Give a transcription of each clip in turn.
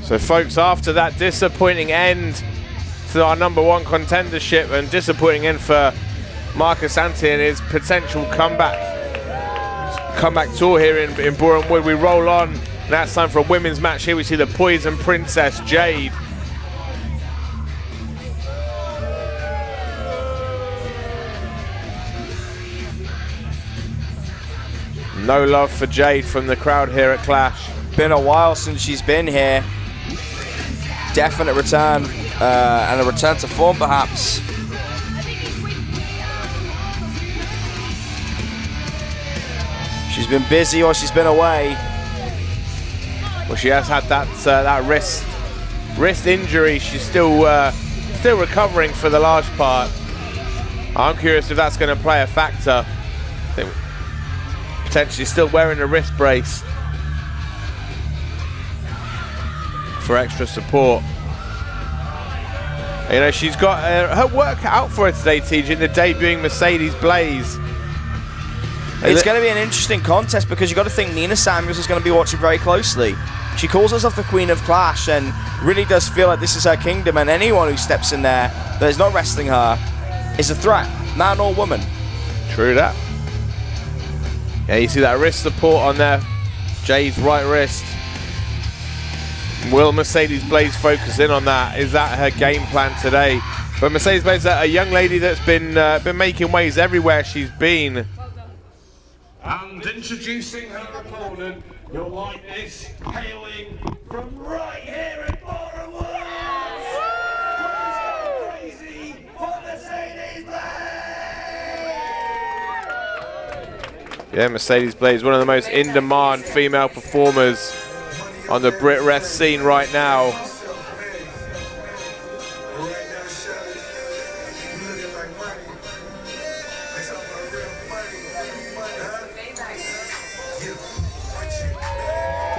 So folks, after that disappointing end to our #1 contendership and disappointing end for Marcus Anthony and his potential comeback tour here in Boreham Wood, we roll on. Now it's time for a women's match. Here we see the Poison Princess, Jade. No love for Jade from the crowd here at Clash. Been a while since she's been here. Definite return and a return to form perhaps. She's been busy or she's been away. Well, she has had that wrist injury. She's still recovering for the large part. I'm curious if that's going to play a factor. I think potentially still wearing a wrist brace for extra support. You know, she's got her work out for her today, TJ, in the debuting Mercedes Blaze. It's going to be an interesting contest because you've got to think Nina Samuels is going to be watching very closely. She calls herself the Queen of Clash and really does feel like this is her kingdom, and anyone who steps in there that is not wrestling her is a threat, man or woman. True that. Yeah, you see that wrist support on there, Jade's right wrist. Will Mercedes Blaze focus in on that? Is that her game plan today? But Mercedes Blaze is a young lady that's been making waves everywhere she's been. And introducing her opponent, you'll like this, hailing from right here in Boreham Wood. Crazy for Mercedes Blaze. Yeah, Mercedes Blaze, one of the most in-demand female performers on the Brit Rest scene right now.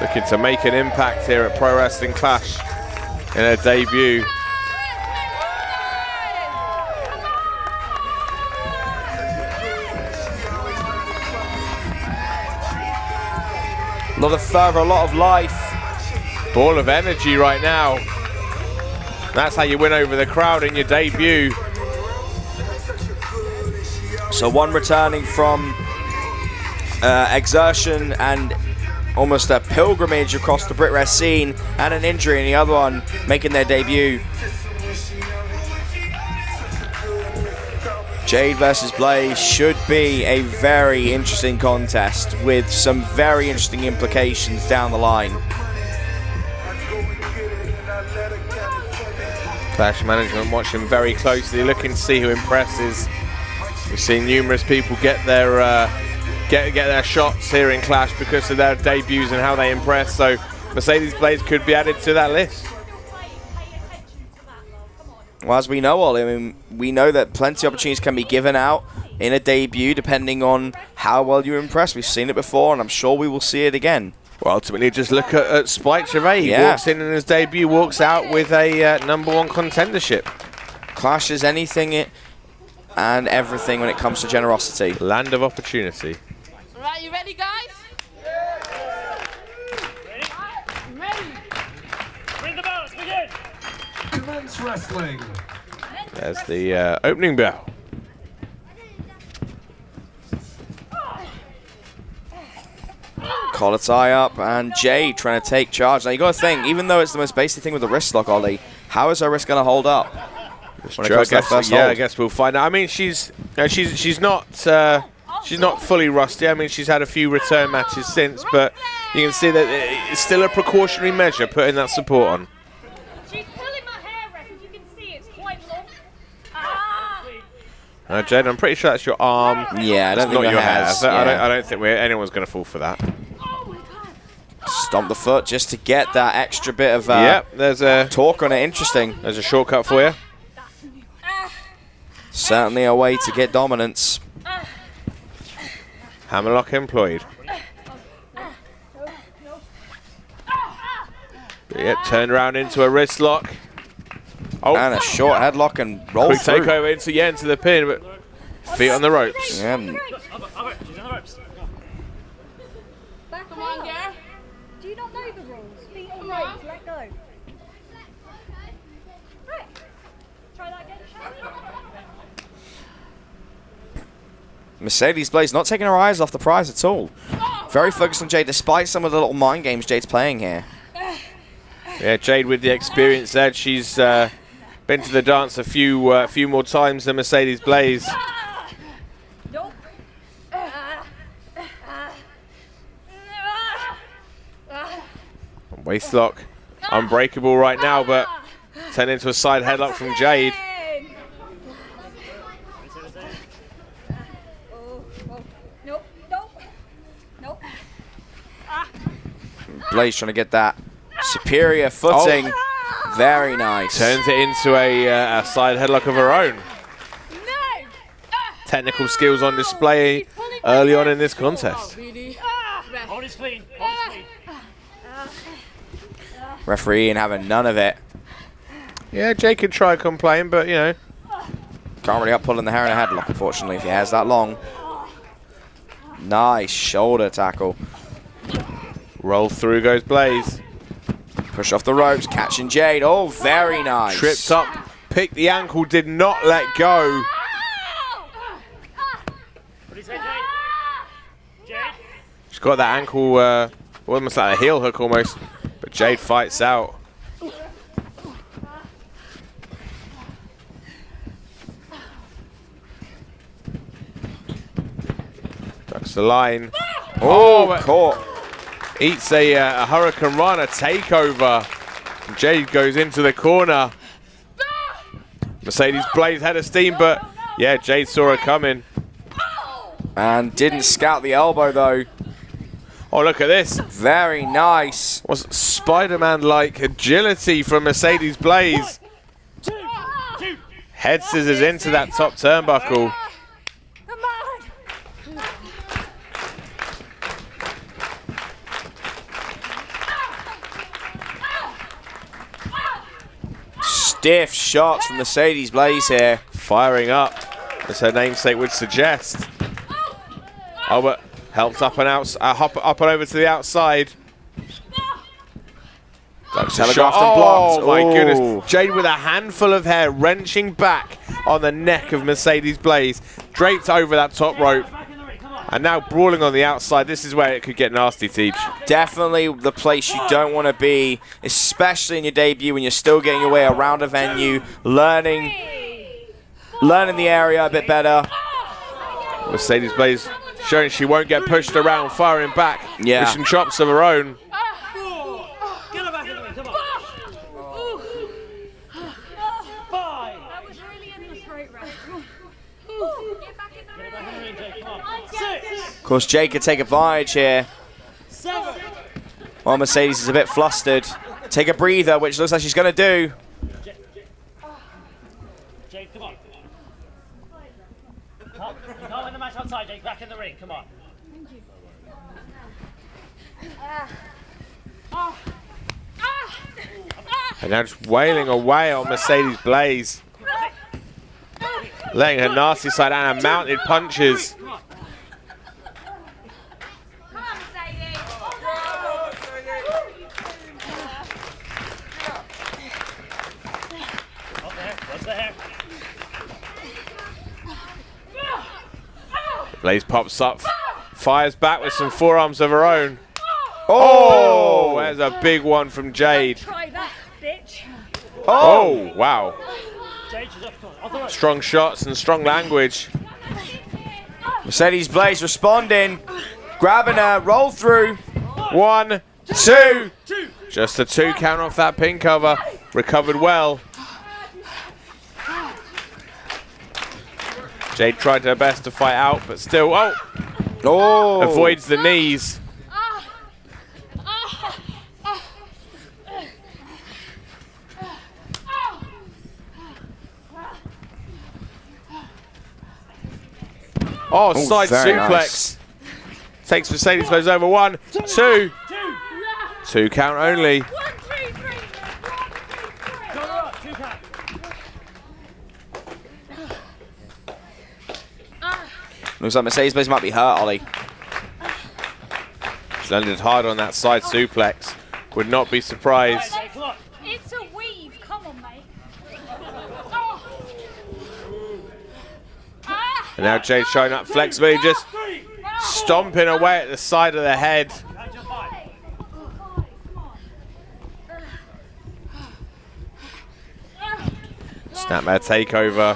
Looking to make an impact here at Pro Wrestling Clash in her debut. A lot of fervor, a lot of life. Ball of energy right now. That's how you win over the crowd in your debut. So one returning from exertion and almost a pilgrimage across the Brit Rest scene, and an injury, and the other one making their debut. Jade versus Blaze should be a very interesting contest with some very interesting implications down the line. Clash management watching very closely, looking to see who impresses. We've seen numerous people get their shots here in Clash because of their debuts and how they impress. So Mercedes Blaze could be added to that list. Well, as we know, Ollie, I mean, we know that plenty of opportunities can be given out in a debut depending on how well you impress. We've seen it before, and I'm sure we will see it again. Well, ultimately, just look at Spike Gervais. He walks in his debut, walks out with a #1 contendership. Clash is anything and everything when it comes to generosity. Land of opportunity. All right, you ready, guys? Ready? Ring the bells, begin! Commence wrestling. There's the opening bell. Collar tie up, and Jade trying to take charge. Now you got to think, even though it's the most basic thing with the wrist lock, Ollie, how is her wrist going to hold up? I guess we'll find out. I mean, she's not fully rusty. I mean, she's had a few return matches since, but you can see that it's still a precautionary measure putting that support on. She's pulling my hair, Ref. As you can see, it's quite long. Jade, I'm pretty sure that's your arm. Yeah, I don't think not your hair. Yeah. I don't think anyone's going to fall for that. Oh my God. Stomp the foot just to get that extra bit of there's a torque on it. Interesting. There's a shortcut for you. Certainly a way to get dominance. Hammerlock employed. Turned around into a wrist lock. Oh, and a short headlock and roll quick through. takeover into the pin, but feet on the ropes. Yeah. Come on, girl. Do you not know the rules? Feet on ropes, let go. Right. Try that again, shall we? Mercedes Blaze not taking her eyes off the prize at all. Very focused on Jade, despite some of the little mind games Jade's playing here. Yeah, Jade with the experience there. She's been to the dance a few more times than Mercedes Blaze. Nope. Waistlock, unbreakable right now, but turned into a side headlock from Jade. Nope. Nope. Nope. Blaze trying to get that superior footing. Oh. Very nice. Turns it into a side headlock of her own. No. Technical skills on display early on in this contest. Hold it clean. Hold it clean. Referee and having none of it. Yeah, Jade could try and complain, but you know. Can't really up pulling the hair in a headlock, unfortunately, if he has that long. Nice shoulder tackle. Roll through goes Blaze. Push off the ropes, catching Jade. Oh, very nice. Tripped up, picked the ankle, did not let go. What do you say, Jade? Jade? She's got that ankle, almost like a heel hook almost, but Jade fights out. Ducks the line. Oh, caught. Eats a Hurricane Rana takeover. Jade goes into the corner. Mercedes Blaze had a steam, but yeah, Jade saw her coming. And didn't scout the elbow, though. Oh, look at this. Very nice. Was Spider-Man-like agility from Mercedes Blaze. Head scissors into that top turnbuckle. Come on. Stiff shots from Mercedes Blaze here. Firing up, as her namesake would suggest. Oh, but helped up and out, hop up and over to the outside. Ducks a shot. Telegraphed and blocked. Oh my Ooh. goodness. Jade with a handful of hair wrenching back on the neck of Mercedes Blaze. Draped over that top rope. And now brawling on the outside. This is where it could get nasty, Teach. Definitely the place you don't want to be, especially in your debut when you're still getting your way around a venue, learning the area a bit better. Mercedes Blaze showing she won't get pushed around, firing back Yeah. with some chops of her own. Get her back in the ring, come on. That was really in the throat, right? Get back in the ring. Back in the ring, Jade, come on. 6, Of course, Jade could take advantage here. 7. While Mercedes is a bit flustered. Take a breather, which looks like she's going to do. Jade, come on. You can't win the match outside, Jade. Back in the ring, come on. And now just wailing away on Mercedes Blaze. Letting her nasty side and her mounted punches. Come on. Come on, Mercedes. Up there. What's the hair? Blaze pops up, fires back with some forearms of her own. Oh! There's a big one from Jade. Try that, bitch. Oh, wow. Jade, she's up. Come on. Off the rope. Strong shots and strong language. Mercedes Blaze responding. Grabbing her, roll through. 1, 2. Just a 2 count off that pin cover. Recovered well. Jade tried her best to fight out, but still, Oh! avoids the knees. Oh, side very suplex. nice. Takes Mercedes Blaze over. 1, 2. 2 count only. 1, 2, 3. 1, 2, 3. Go up. 2 count. Looks like Mercedes Blaze might be hurt, Ollie. She's landed hard on that side suplex. Would not be surprised. It's a weave. Come on, mate. And now Jade showing up flexibility, just stomping away at the side of the head. Snapmare takeover.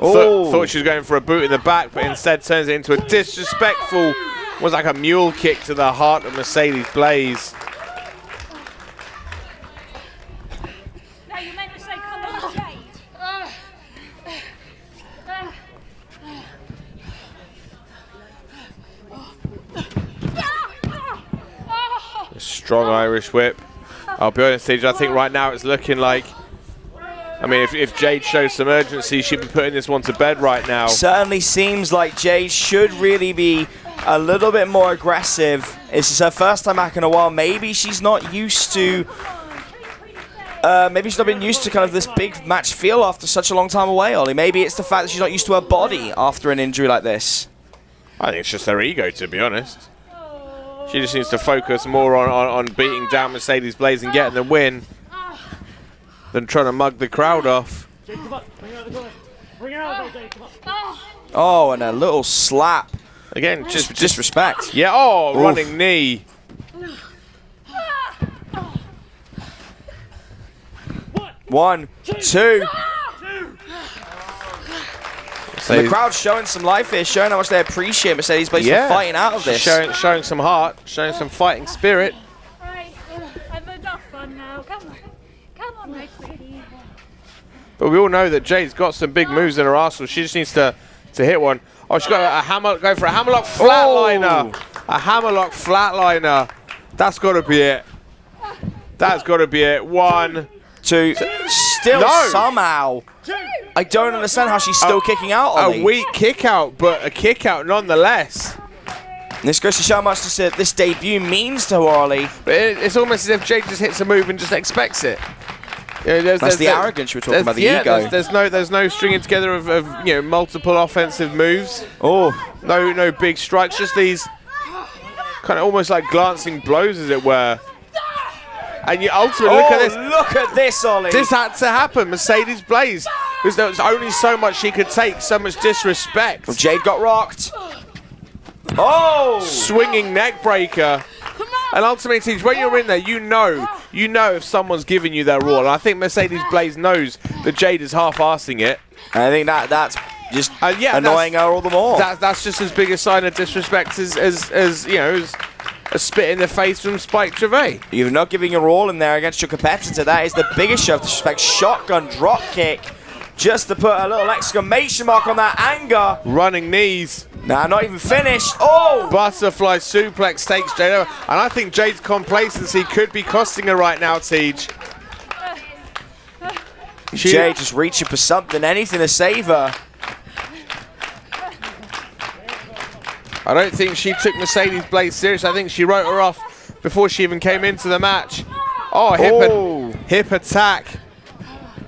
Thought she was going for a boot in the back, but instead turns it into a disrespectful, was like a mule kick to the heart of Mercedes Blaze. No, you meant to say come on, Jade. Strong Irish whip. I'll be honest, I think right now it's looking like, I mean, if Jade shows some urgency, she'd be putting this one to bed right now. Certainly seems like Jade should really be a little bit more aggressive. This is her first time back in a while. Maybe she's not used to, maybe she's not been used to kind of this big match feel after such a long time away, Ollie. Maybe it's the fact that she's not used to her body after an injury like this. I think it's just her ego, to be honest. She just needs to focus more on beating down Mercedes Blaze and getting the win than trying to mug the crowd off. Oh, and a little slap. Again, just disrespect. Yeah, oh, Oof. running knee. One, two. And the crowd's showing some life here, showing how much they appreciate Mercedes Blaze for fighting out of this. Showing some heart, showing some fighting spirit. Right, I've enough fun now. Come on, my pretty. But we all know that Jade's got some big moves in her arsenal. She just needs to hit one. Oh, she's got a hammer. Go for a hammerlock flatliner. Oh. A hammerlock flatliner. That's got to be it. That's got to be it. One, two. Still somehow. I don't understand how she's still kicking out, Ollie. A weak kick out, but a kick out nonetheless. And this goes to show how much this debut means to her, Ollie. But it's almost as if Jade just hits a move and just expects it. You know, that's the arrogance you were talking about, the ego. There's no stringing together of multiple offensive moves. Oh, no big strikes. Just these kind of almost like glancing blows, as it were. And you ultimately look at this. Look at this, Ollie. This had to happen. Mercedes Blaze. Because there was only so much she could take. So much disrespect. Well, Jade got rocked. Oh! Swinging neck breaker. And ultimately, when you're in there, you know if someone's giving you their all. And I think Mercedes Blaze knows that Jade is half-arsing it. And I think that's just annoying her all the more. That's just as big a sign of disrespect as you know, as a spit in the face from Spike Gervais. You're not giving your all in there against your competitor. That is the biggest show of disrespect. Shotgun drop kick, just to put a little exclamation mark on that anger. Running knees. Nah, not even finished. Oh! Butterfly suplex takes Jade over. And I think Jade's complacency could be costing her right now, Tej. Jade just reaching for something, anything to save her. I don't think she took Mercedes Blaze serious. I think she wrote her off before she even came into the match. Oh, hip attack.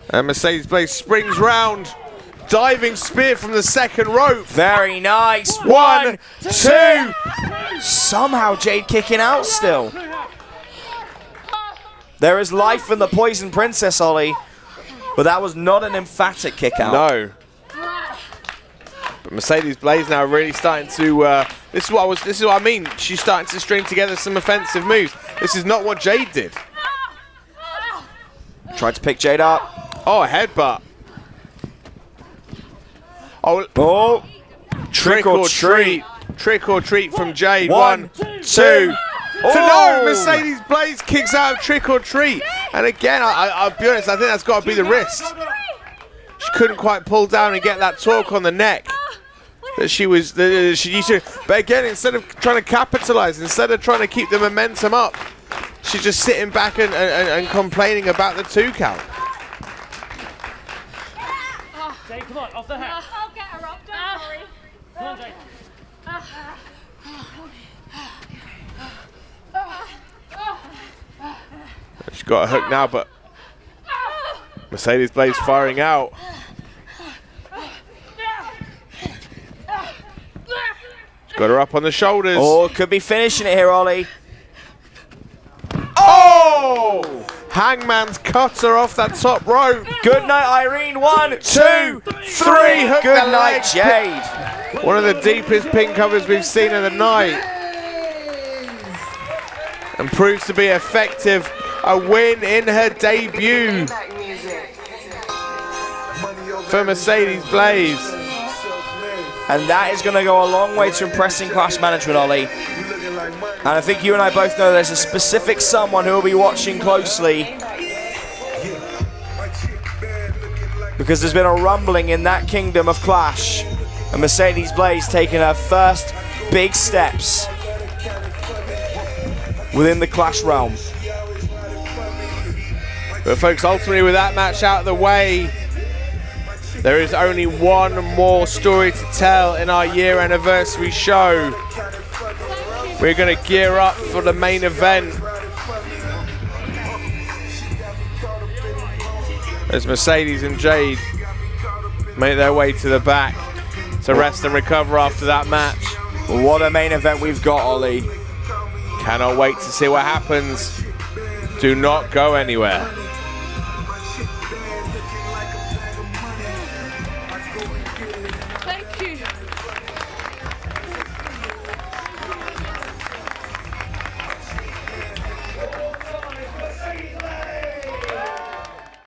And Mercedes Blaze springs round. Diving spear from the second rope. Very nice. One, two. Somehow Jade kicking out still. There is life in the Poison Princess, Ollie. But that was not an emphatic kick out. No. But Mercedes Blaze now really starting to. This is what I mean. She's starting to string together some offensive moves. This is not what Jade did. Tried to pick Jade up. Oh, a headbutt. Oh. Trick or treat. Trick or treat from Jade. One, two. No, Mercedes Blaze kicks out of trick or treat. And again, I'll be honest, I think that's got to be the wrist. She couldn't quite pull down and get that torque on the neck that she used to. But again, instead of trying to capitalize, instead of trying to keep the momentum up, she's just sitting back and complaining about the 2 count. Jade, come on, off the hat. I'll get her up, don't worry. Come on, Jade. She's got a hook now, but Mercedes Blaze firing out. Got her up on the shoulders. Oh, could be finishing it here, Ollie. Oh! Hangman's cut her off that top rope. Good night, Irene. 1, 2, 3. Hook Good the night, leg. Jade. One of the deepest pin covers we've seen of the night. And proves to be effective. A win in her debut for Mercedes Blaze. And that is going to go a long way to impressing Clash management, Ollie. And I think you and I both know there's a specific someone who will be watching closely. Because there's been a rumbling in that kingdom of Clash. And Mercedes Blaze taking her first big steps within the Clash realm. But folks, ultimately with that match out of the way, there is only one more story to tell in our year anniversary show. We're going to gear up for the main event as Mercedes and Jade make their way to the back to rest and recover after that match. What a main event we've got, Ollie. Cannot wait to see what happens. Do not go anywhere.